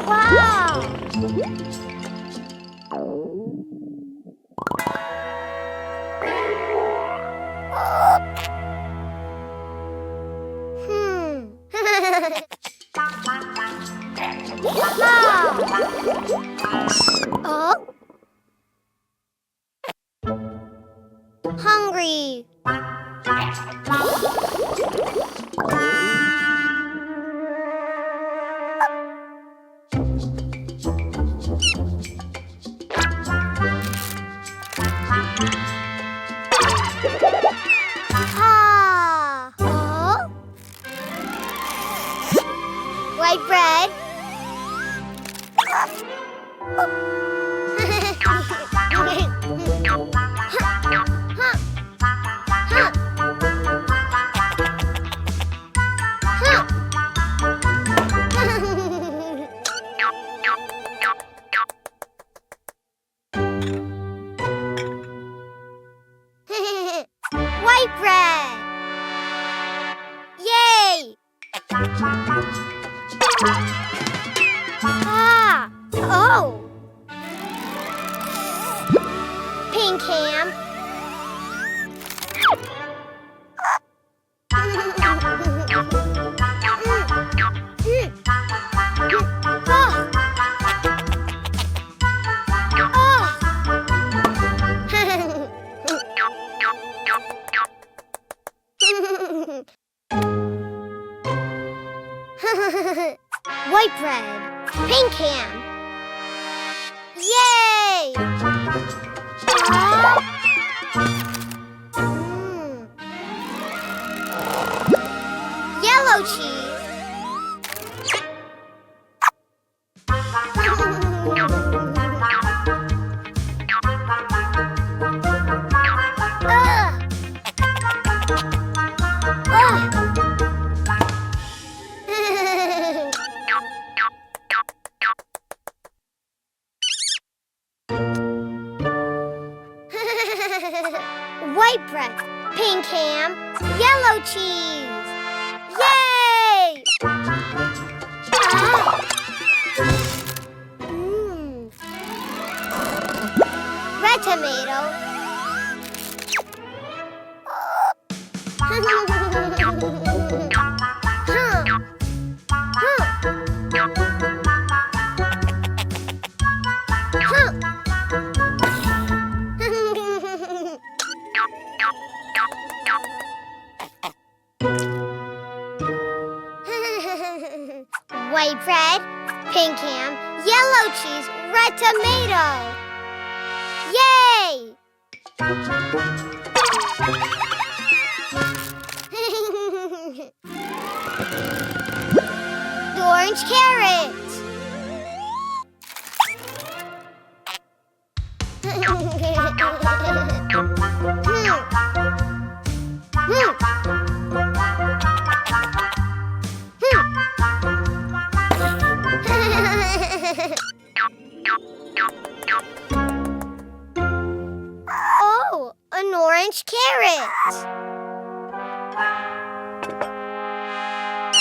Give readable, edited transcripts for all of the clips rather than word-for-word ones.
Wow! Oh? Hungry. Ah. Oh? White bread. White bread! Yay! Ah! Oh! Pink ham. White bread, pink ham. Yay! Yellow cheese. White bread, pink ham, yellow cheese. Yay! Red tomato. White bread, pink ham, yellow cheese, red tomato. Yay! The orange carrot. Oh, an orange carrot.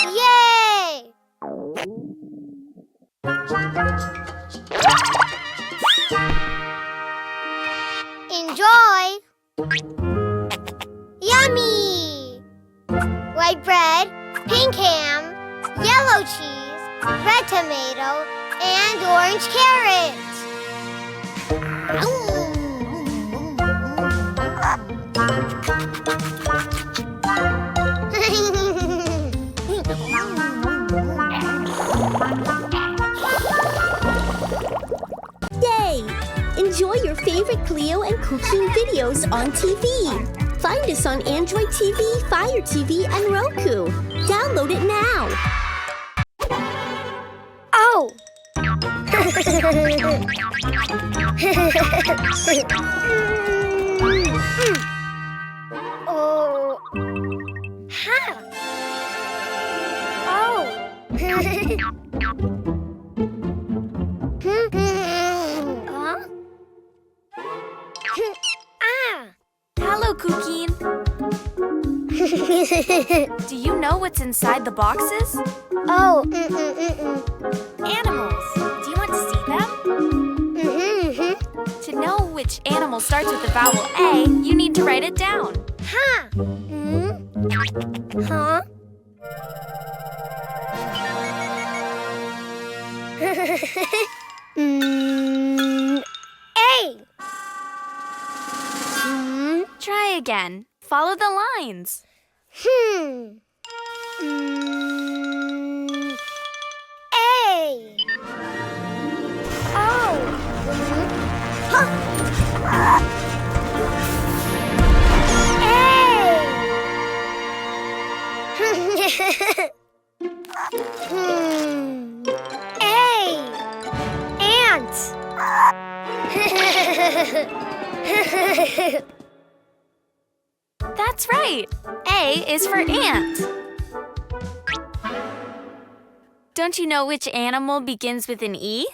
Yay! Enjoy! Yummy! White bread, pink ham, yellow cheese, red tomato, and orange carrot. Yay! Enjoy your favorite Cleo and Cuquín videos on TV. Find us on Android TV, Fire TV, and Roku. Download it now. Oh! Oh! Ha! Oh! Huh? Hello, Cuquin. Do you know what's inside the boxes? Oh, Animals. Do you want to see them? To know which animal starts with the vowel A, you need to write it down. Huh? Huh? A. Try again. Follow the lines. A. Oh. Huh. A. Ant. That's right. A is for ant. Don't you know which animal begins with an E?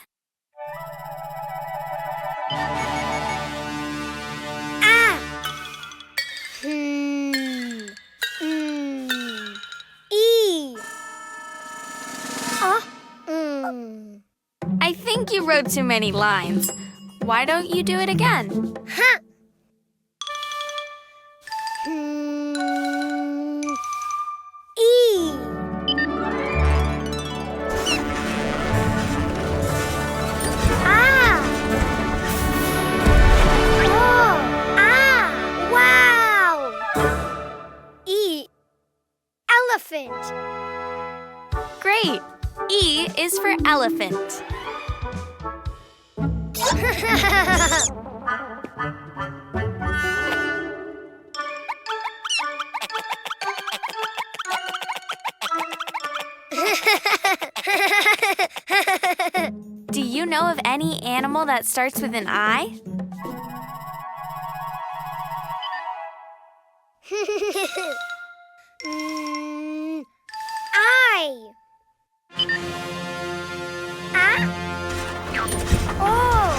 Ah. E. I think you wrote too many lines. Why don't you do it again? Huh. E. Ah. Oh. Ah. Wow. E. Elephant. Great. E is for elephant. Do you know of any animal that starts with an I? I. Ah. Oh.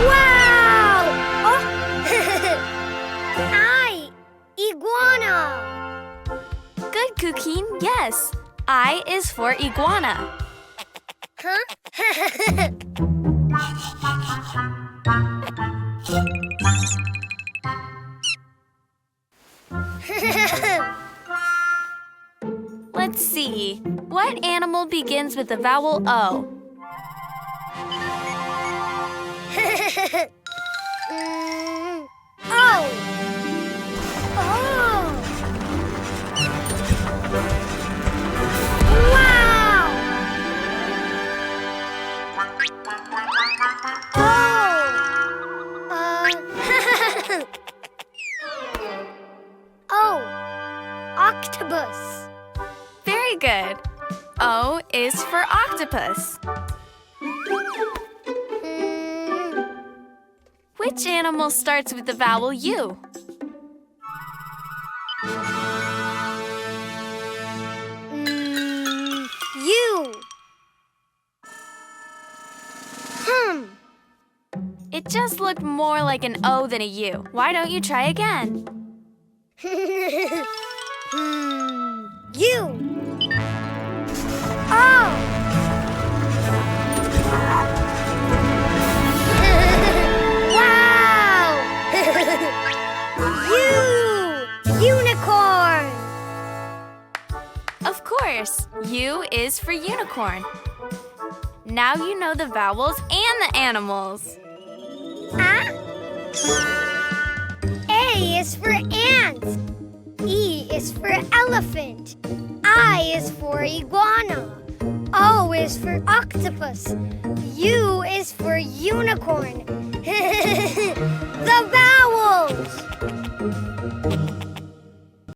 Wow. Oh. I. Iguana. Good, Cuquin. Yes. I is for iguana. Huh? Let's see. What animal begins with the vowel O? Oh. Oh. Wow. Oh. Octopus. Very good. O is for octopus. Which animal starts with the vowel U? U. It just looked more like an O than a U. Why don't you try again? U. Oh. Wow. Unicorn. Of course, U is for unicorn. Now you know the vowels and the animals. Ah. A is for ant. E is for elephant. I is for iguana. O is for octopus. U is for unicorn.